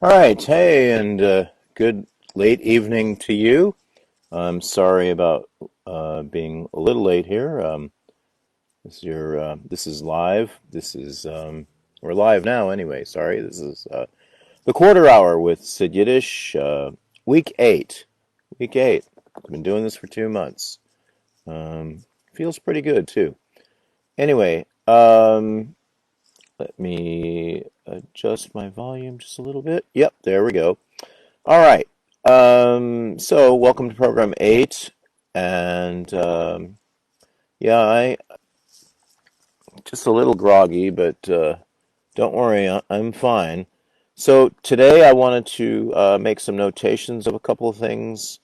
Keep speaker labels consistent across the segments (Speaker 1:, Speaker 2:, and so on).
Speaker 1: All right, hey, and good late evening to you. I'm sorry about being a little late here. This is live. We're live now anyway. Sorry, this is the quarter hour with Sid Yiddish, week eight. Week eight. I've been doing this for 2 months. Feels pretty good too. Anyway, let me adjust my volume just a little bit. Yep, there we go. All right. So welcome to program eight. And yeah, I just a little groggy, but don't worry, I'm fine. So today I wanted to make some notations of a couple of things.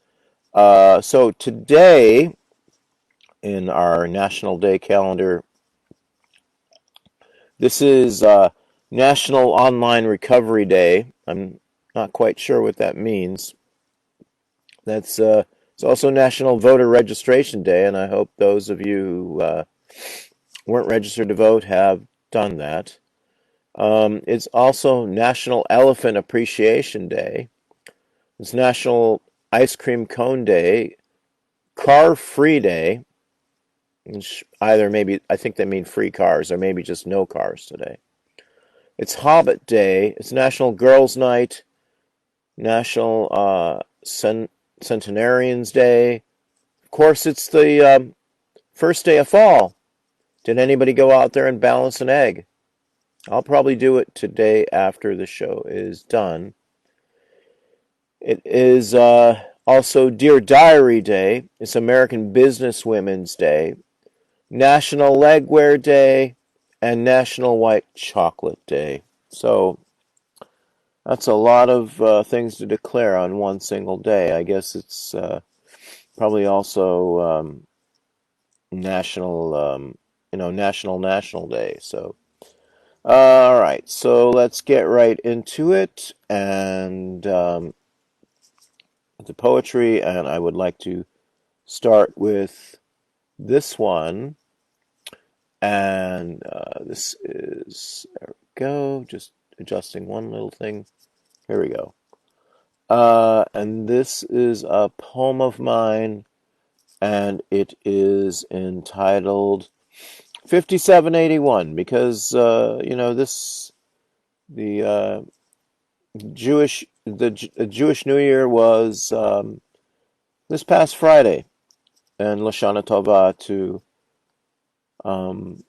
Speaker 1: So today in our National Day calendar, this is National Online Recovery Day. I'm not quite sure what that means. That's It's also National Voter Registration Day, and I hope those of you who weren't registered to vote have done that. It's also National Elephant Appreciation Day. It's National Ice Cream Cone Day, Car Free Day, which either maybe I think they mean free cars or maybe just no cars today. It's Hobbit Day. It's National Girls Night, National Centenarians Day. Of course, it's the first day of fall. Did anybody go out there and balance an egg? I'll probably do it today after the show is done. It is also Dear Diary Day. It's American Businesswomen's Day, National Legwear Day, and National White Chocolate Day. So that's a lot of things to declare on one single day. I guess it's probably also National, National Day. So, all right. So let's get right into it and the poetry. And I would like to start with this one. And this is, there we go. Just adjusting one little thing. Here we go. And this is a poem of mine, and it is entitled 5781 because the Jewish New Year was this past Friday, and Lashana Tova to um,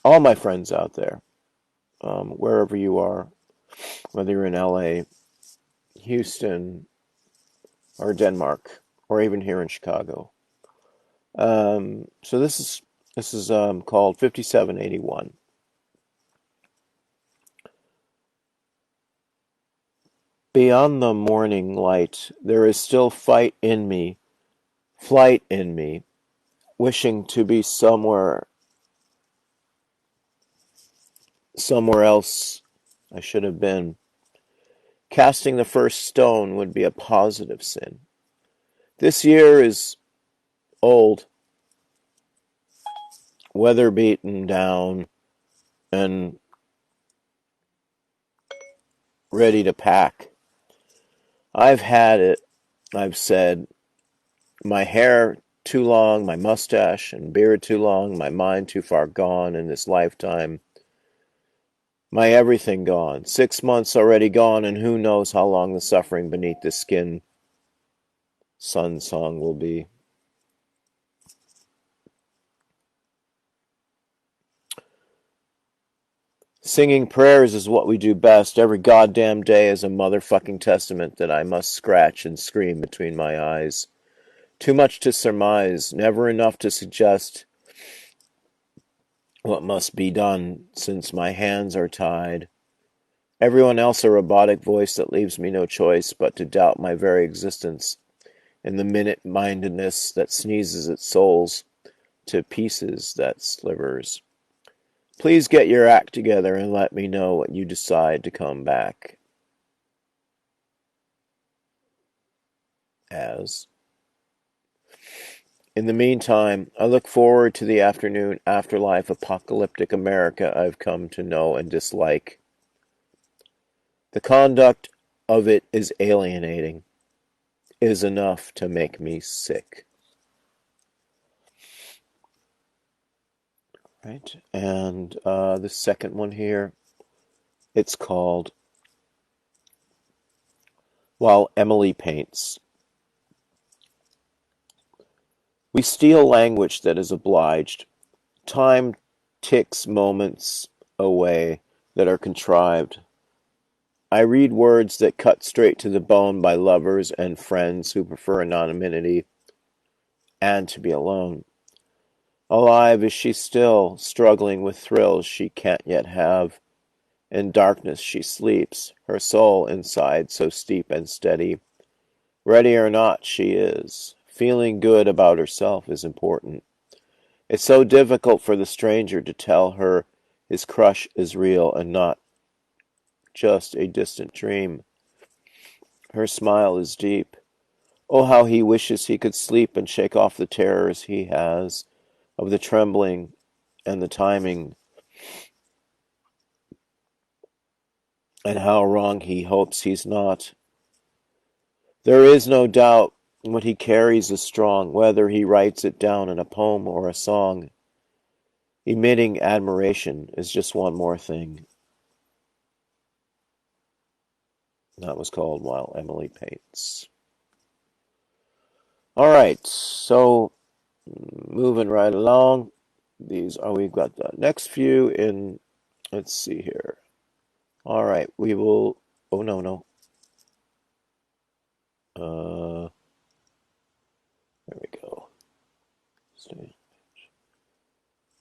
Speaker 1: all my friends out there, wherever you are, whether you're in LA, Houston, or Denmark, or even here in Chicago. So this is called 5781. Beyond the morning light, there is still fight in me, flight in me, wishing to be somewhere else I should have been. Casting the first stone would be a positive sin. This year is old, weather beaten down, and ready to pack. I've had it, I've said, my hair too long, my mustache and beard too long, my mind too far gone in this lifetime, my everything gone. 6 months already gone, and who knows how long the suffering beneath the skin sun song will be. Singing prayers is what we do best. Every goddamn day is a motherfucking testament that I must scratch and scream between my eyes. Too much to surmise, never enough to suggest what must be done since my hands are tied. Everyone else a robotic voice that leaves me no choice but to doubt my very existence in the minute-mindedness that sneezes its souls to pieces that slivers. Please get your act together and let me know when you decide to come back as. In the meantime, I look forward to the afternoon afterlife apocalyptic America I've come to know and dislike. The conduct of it is alienating, is enough to make me sick. Right, and the second one here, it's called While Emily Paints. We steal language that is obliged. Time ticks moments away that are contrived. I read words that cut straight to the bone by lovers and friends who prefer anonymity and to be alone. Alive is she still, struggling with thrills she can't yet have. In darkness she sleeps, her soul inside so steep and steady. Ready or not, she is. Feeling good about herself is important. It's so difficult for the stranger to tell her his crush is real and not just a distant dream. Her smile is deep. Oh, how he wishes he could sleep and shake off the terrors he has of the trembling and the timing, and how wrong he hopes he's not. There is no doubt what he carries is strong, whether he writes it down in a poem or a song. Emitting admiration is just one more thing. That was called While Emily Paints. All right, so moving right along. We've got the next few in, let's see here. All right, we will, oh no. There we go.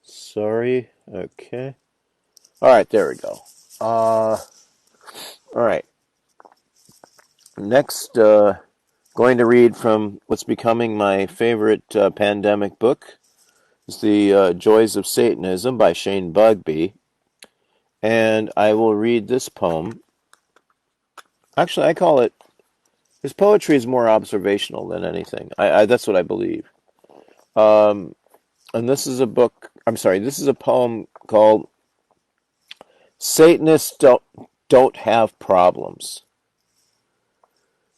Speaker 1: Sorry, okay. All right, there we go. All right. Next, going to read from what's becoming my favorite pandemic book. It's The Joys of Satanism by Shane Bugbee. And I will read this poem. Actually, I call it, his poetry is more observational than anything. That's what I believe. And this is this is a poem called Satanists Don't Have Problems.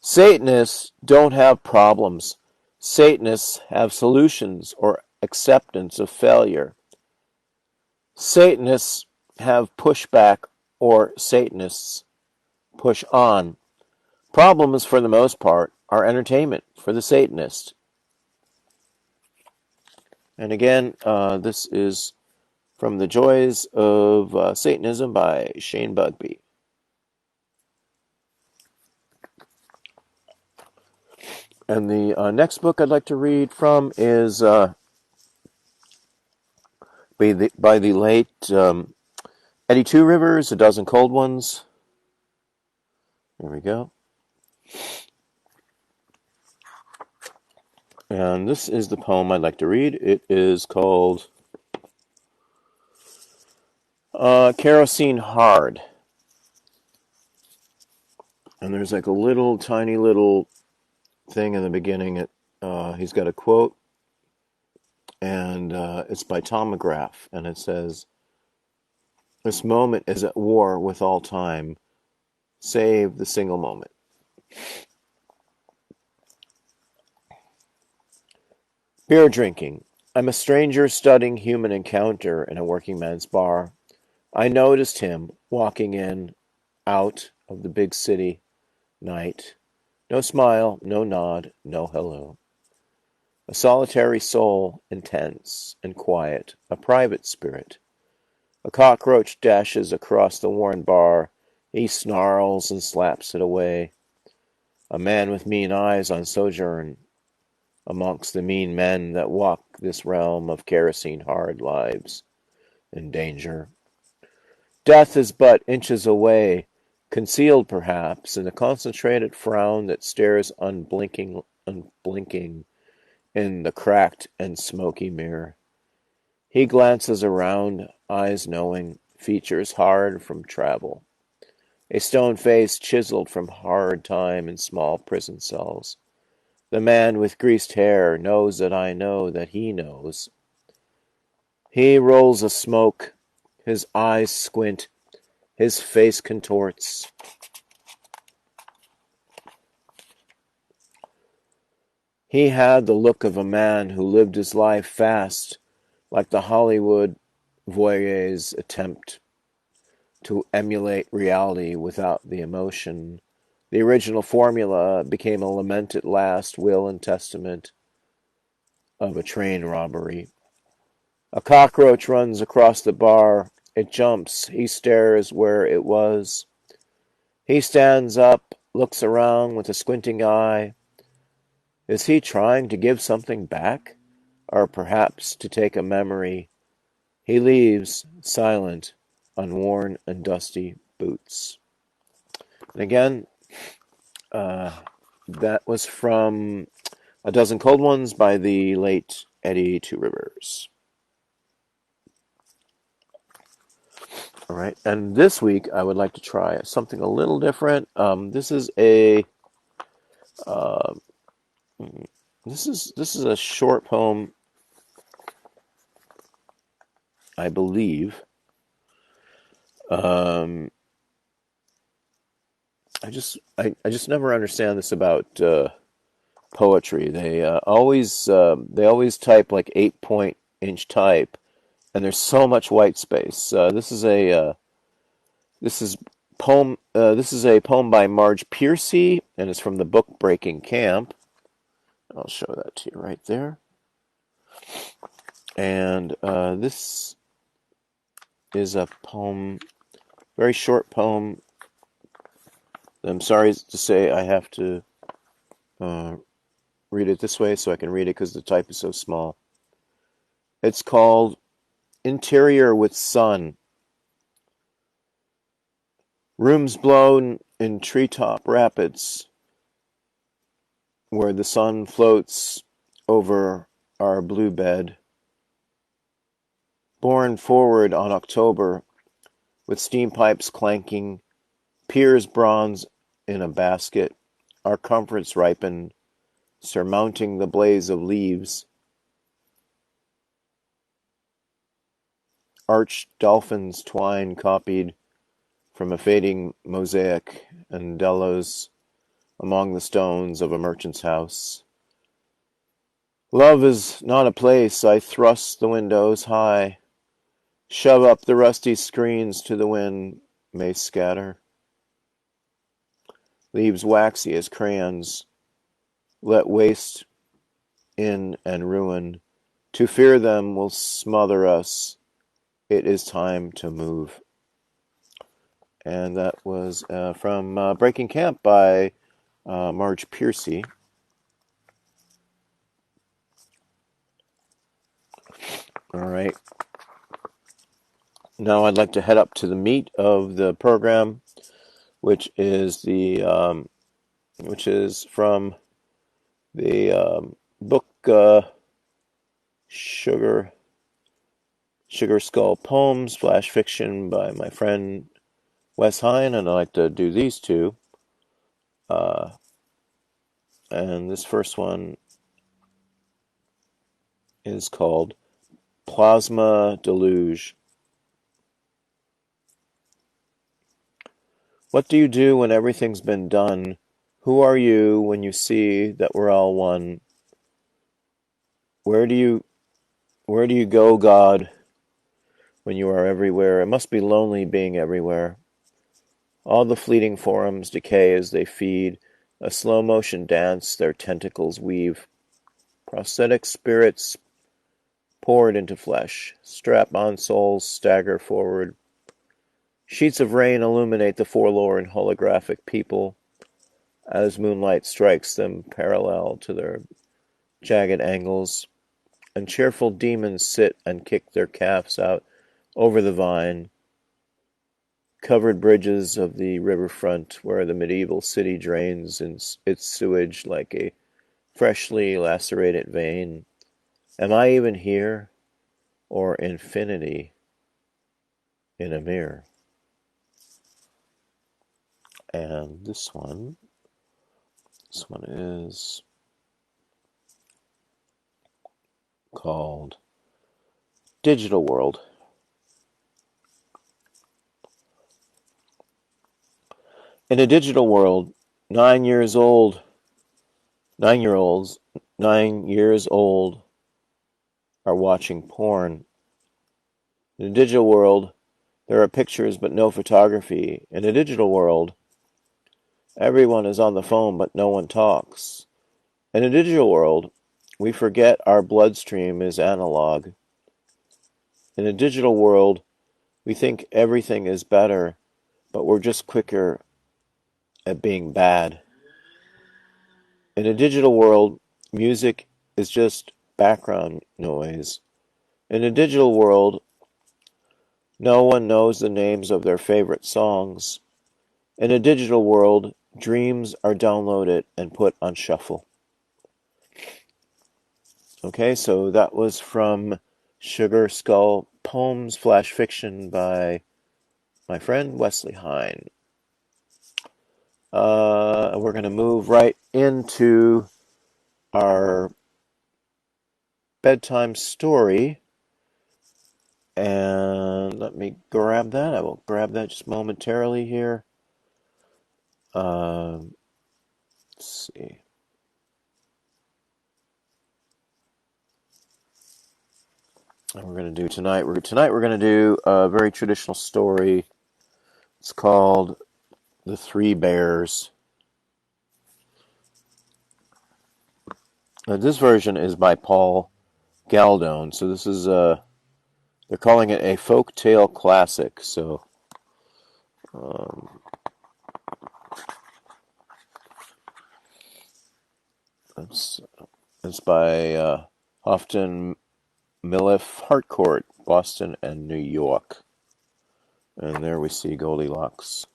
Speaker 1: Satanists don't have problems. Satanists have solutions or acceptance of failure. Satanists have pushback or Satanists push on. Problems, for the most part, are entertainment for the Satanist. And again, this is from The Joys of Satanism by Shane Bugbee. And the next book I'd like to read from is by the late Eddie Two Rivers, A Dozen Cold Ones. There we go. And this is the poem I'd like to read. It is called Kerosene Hard. And there's like a little tiny little thing in the beginning. He's got a quote, and it's by Tom McGrath, and it says, "This moment is at war with all time, save the single moment." Beer drinking. I'm a stranger studying human encounter in a working man's bar. I noticed him walking in, out of the big city night. No smile, no nod, no hello. A solitary soul, intense and quiet, a private spirit. A cockroach dashes across the worn bar. He snarls and slaps it away. A man with mean eyes on sojourn amongst the mean men that walk this realm of kerosene-hard lives in danger. Death is but inches away, concealed perhaps in the concentrated frown that stares unblinking in the cracked and smoky mirror. He glances around, eyes knowing, features hard from travel. A stone face chiseled from hard time in small prison cells. The man with greased hair knows that I know that he knows. He rolls a smoke, his eyes squint, his face contorts. He had the look of a man who lived his life fast, like the Hollywood voyeur's attempt to emulate reality without the emotion. The original formula became a lamented last will and testament of a train robbery. A cockroach runs across the bar. It jumps. He stares where it was. He stands up, looks around with a squinting eye. Is he trying to give something back? Or perhaps to take a memory? He leaves, silent, on worn and dusty boots. And again, uh, that was from A Dozen Cold Ones by the late Eddie Two Rivers. All right, and this week I would like to try something a little different. This is a uh, this is a short poem, I believe. Um, I just never understand this about poetry. They always type like 8-point-inch type, and there's so much white space. This is poem. This is a poem by Marge Piercy, and it's from the book Breaking Camp. I'll show that to you right there. And this is a poem, very short poem. I'm sorry to say I have to uh, read it this way so I can read it because the type is so small. It's called Interior with Sun. Rooms blown in treetop rapids where the sun floats over our blue bed. Borne forward on October with steam pipes clanking, piers bronze in a basket, our comforts ripen, surmounting the blaze of leaves. Arched dolphins twine copied from a fading mosaic and Delos among the stones of a merchant's house. Love is not a place. I thrust the windows high, shove up the rusty screens to the wind may scatter. Leaves waxy as crayons, let waste in and ruin. To fear them will smother us. It is time to move. And that was from Breaking Camp by Marge Piercy. All right. Now I'd like to head up to the meat of the program, which is which is from the book Sugar Skull Poems Flash Fiction by my friend Wes Hine, and I'd like to do these two. And this first one is called Plasma Deluge. What do you do when everything's been done? Who are you when you see that we're all one? Where do you go, God, when you are everywhere? It must be lonely being everywhere. All the fleeting forms decay as they feed, a slow motion dance their tentacles weave. Prosthetic spirits poured into flesh, strap-on souls stagger forward. Sheets of rain illuminate the forlorn holographic people as moonlight strikes them parallel to their jagged angles, and cheerful demons sit and kick their calves out over the vine, covered bridges of the riverfront where the medieval city drains its sewage like a freshly lacerated vein. Am I even here, or infinity in a mirror? And this one is called Digital World. In a digital world, 9 years old, 9-year-olds 9 years old are watching porn. In a digital world, there are pictures but no photography. In a digital world, everyone is on the phone but no one talks. In a digital world, we forget our bloodstream is analog. In a digital world, we think everything is better, but we're just quicker at being bad. In a digital world, music is just background noise. In a digital world, no one knows the names of their favorite songs. In a digital world, dreams are downloaded and put on shuffle. Okay, so that was from Sugar Skull Poems Flash Fiction by my friend Wesley Hine. We're going to move right into our bedtime story. And let me grab that. I will grab that just momentarily here. Let's see. And we're going to do tonight. We're going to do a very traditional story. It's called The Three Bears. Now, this version is by Paul Galdone. So this is they're calling it a folktale classic. So it's by Houghton Mifflin Harcourt, Boston, and New York. And there we see Goldilocks.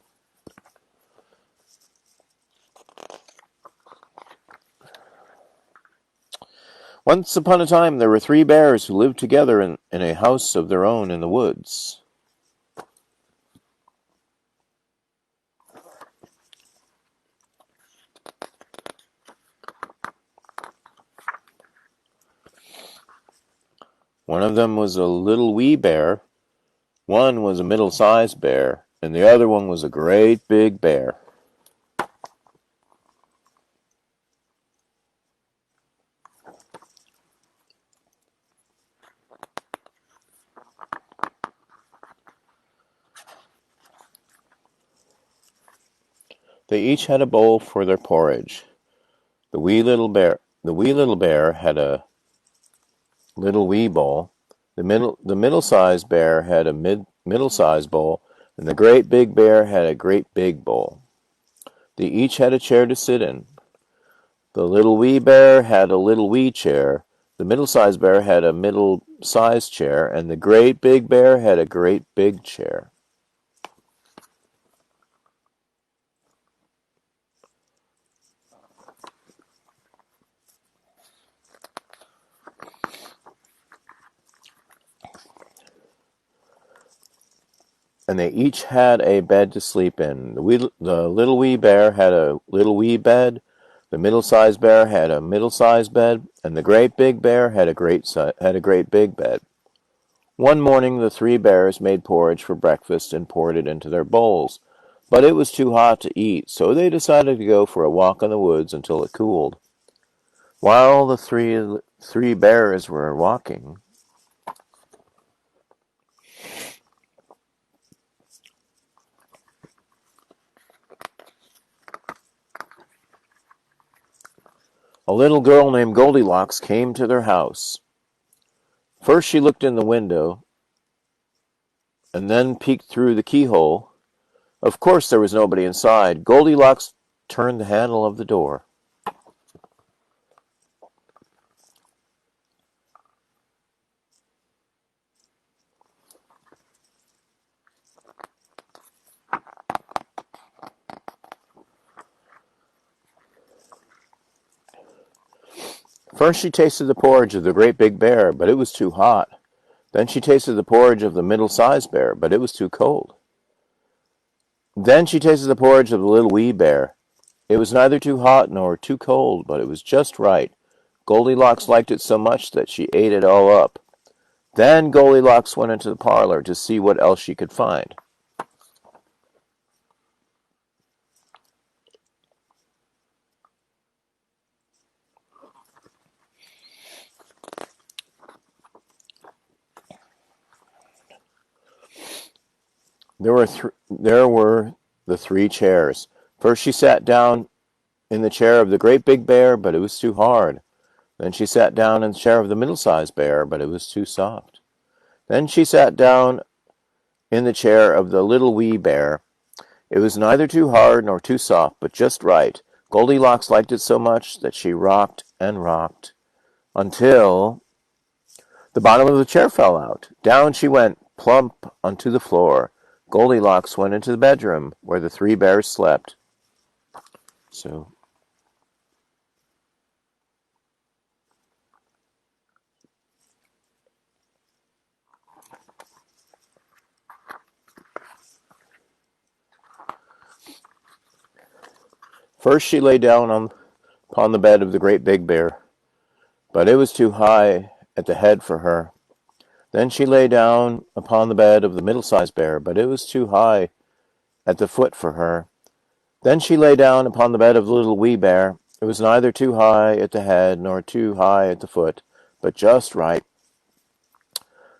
Speaker 1: Once upon a time, there were three bears who lived together in a house of their own in the woods. One of them was a little wee bear, one was a middle-sized bear, and the other one was a great big bear. They each had a bowl for their porridge. The wee little bear had a little wee bowl. The middle-sized bear had a middle-sized bowl, and the great big bear had a great big bowl. They each had a chair to sit in. The little wee bear had a little wee chair. The middle-sized bear had a middle-sized chair, and the great big bear had a great big chair. And they each had a bed to sleep in. The little wee bear had a little wee bed. The middle-sized bear had a middle-sized bed, and the great big bear had a great big bed. One morning the three bears made porridge for breakfast and poured it into their bowls. But it was too hot to eat, so they decided to go for a walk in the woods until it cooled. While the three bears were walking, a little girl named Goldilocks came to their house. First she looked in the window, and then peeked through the keyhole. Of course there was nobody inside. Goldilocks turned the handle of the door. First she tasted the porridge of the great big bear, but it was too hot. Then she tasted the porridge of the middle-sized bear, but it was too cold. Then she tasted the porridge of the little wee bear. It was neither too hot nor too cold, but it was just right. Goldilocks liked it so much that she ate it all up. Then Goldilocks went into the parlor to see what else she could find. There were the three chairs. First she sat down in the chair of the great big bear, but it was too hard. Then she sat down in the chair of the middle-sized bear, but it was too soft. Then she sat down in the chair of the little wee bear. It was neither too hard nor too soft, but just right. Goldilocks liked it so much that she rocked and rocked until the bottom of the chair fell out. Down she went, plump onto the floor. Goldilocks went into the bedroom where the three bears slept. So first she lay down upon the bed of the great big bear, but it was too high at the head for her. Then she lay down upon the bed of the middle-sized bear, but it was too high at the foot for her. Then she lay down upon the bed of the little wee bear. It was neither too high at the head nor too high at the foot, but just right.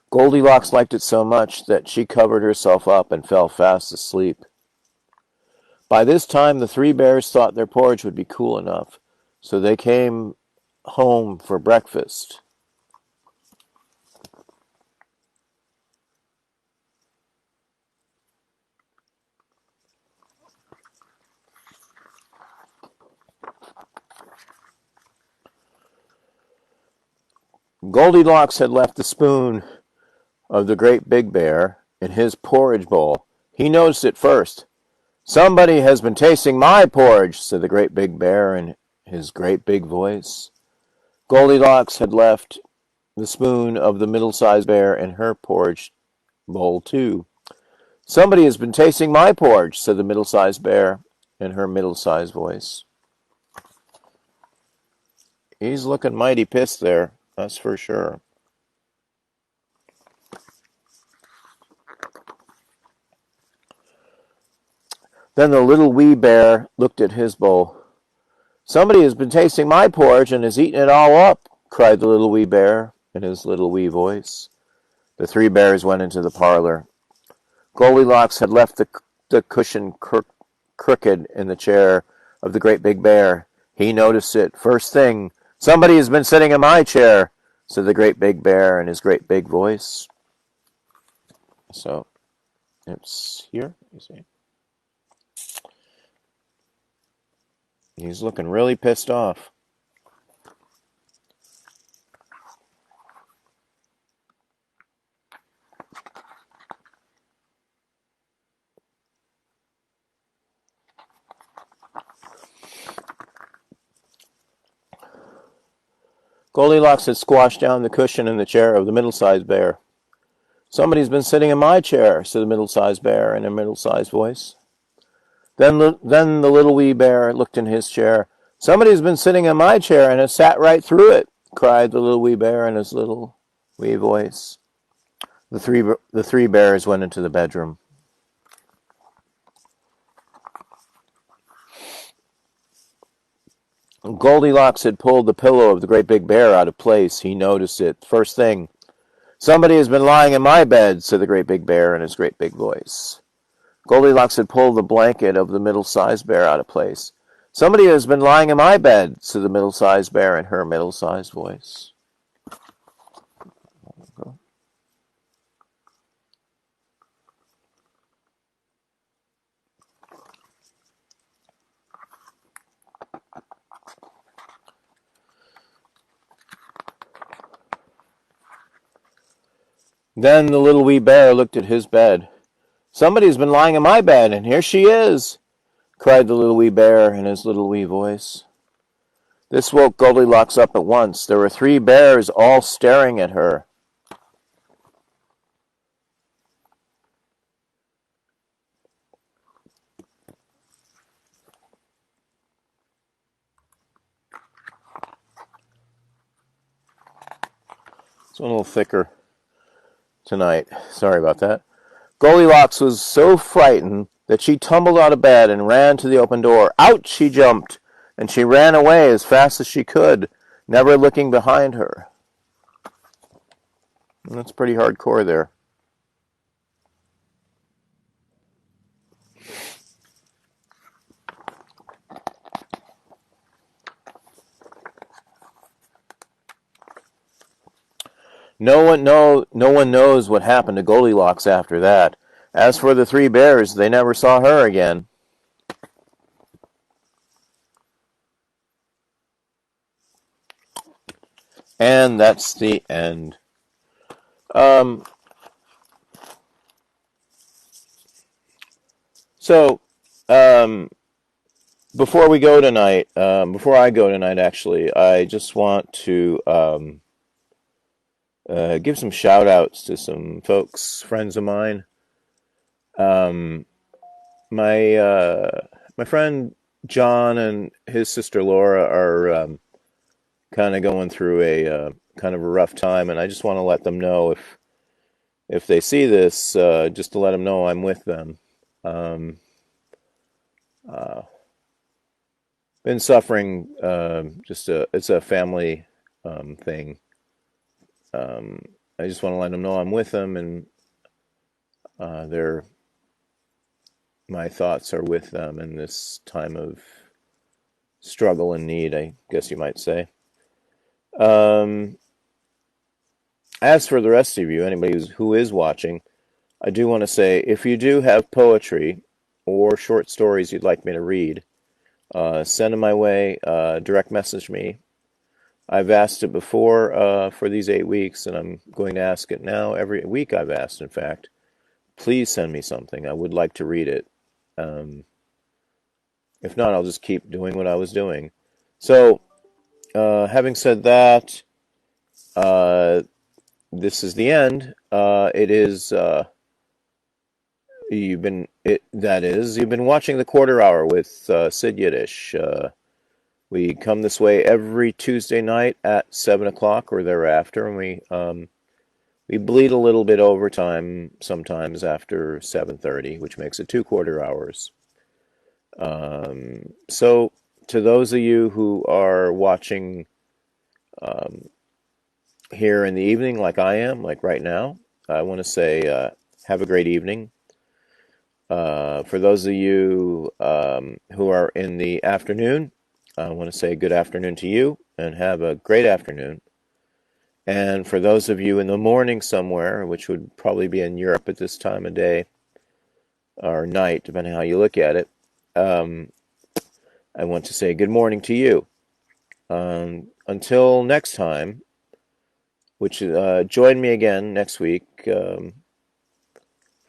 Speaker 1: Goldilocks liked it so much that she covered herself up and fell fast asleep. By this time the three bears thought their porridge would be cool enough, so they came home for breakfast. Goldilocks had left the spoon of the great big bear in his porridge bowl. He noticed it first. "Somebody has been tasting my porridge," said the great big bear in his great big voice. Goldilocks had left the spoon of the middle-sized bear in her porridge bowl too. "Somebody has been tasting my porridge," said the middle-sized bear in her middle-sized voice. He's looking mighty pissed there, that's for sure. Then the little wee bear looked at his bowl. "Somebody has been tasting my porridge and has eaten it all up," cried the little wee bear in his little wee voice. The three bears went into the parlor. Goldilocks had left the cushion crooked in the chair of the great big bear. He noticed it first thing. "Somebody has been sitting in my chair," said the great big bear in his great big voice. So it's here, you see. He's looking really pissed off. Goldilocks had squashed down the cushion in the chair of the middle-sized bear. "Somebody's been sitting in my chair," said the middle-sized bear in a middle-sized voice. Then the little wee bear looked in his chair. "Somebody's been sitting in my chair and has sat right through it," cried the little wee bear in his little wee voice. The three bears went into the bedroom. Goldilocks had pulled the pillow of the great big bear out of place. He noticed it first thing. "Somebody has been lying in my bed," said the great big bear in his great big voice. Goldilocks had pulled the blanket of the middle-sized bear out of place. "Somebody has been lying in my bed," said the middle-sized bear in her middle-sized voice. Then the little wee bear looked at his bed. "Somebody's been lying in my bed, and here she is," cried the little wee bear in his little wee voice. This woke Goldilocks up at once. There were three bears all staring at her. It's a little thicker tonight. Sorry about that. Goldilocks was so frightened that she tumbled out of bed and ran to the open door. Out she jumped, and she ran away as fast as she could, never looking behind her. And that's pretty hardcore there. no one knows what happened to Goldilocks after that. As for the three bears, they never saw her again. And that's the end. Um, so, um, before we go tonight, before I go tonight, actually, I just want to give some shout outs to some folks, friends of mine. Um, my friend John and his sister Laura are kind of going through a kind of a rough time, and I just want to let them know if they see this, just to let them know I'm with them. Um, uh, been suffering. It's a family thing. Um, I just want to let them know I'm with them, and they're my thoughts are with them in this time of struggle and need, I guess you might say. Um, as for the rest of you, anybody who is watching, I do want to say if you do have poetry or short stories you'd like me to read, send them my way, direct message me. I've asked it before for these 8 weeks, and I'm going to ask it now. Every week I've asked, in fact. Please send me something. I would like to read it. Um, if not, I'll just keep doing what I was doing. So, having said that, uh, this is the end. It is you've been watching the Quarter Hour with Sid Yiddish. We come this way every Tuesday night at 7 o'clock or thereafter, and we bleed a little bit overtime sometimes after 7:30, which makes it two quarter hours. So to those of you who are watching um, here in the evening, like I am, like right now, I want to say have a great evening. For those of you who are in the afternoon, I want to say good afternoon to you and have a great afternoon. And for those of you in the morning somewhere, which would probably be in Europe at this time of day or night, depending how you look at it, um, I want to say good morning to you. Until next time, which join me again next week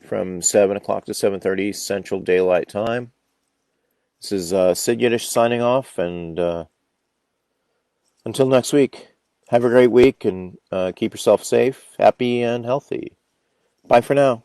Speaker 1: from 7 o'clock to 7:30 Central Daylight Time. This is Sid Yiddish signing off, and until next week, have a great week and keep yourself safe, happy, and healthy. Bye for now.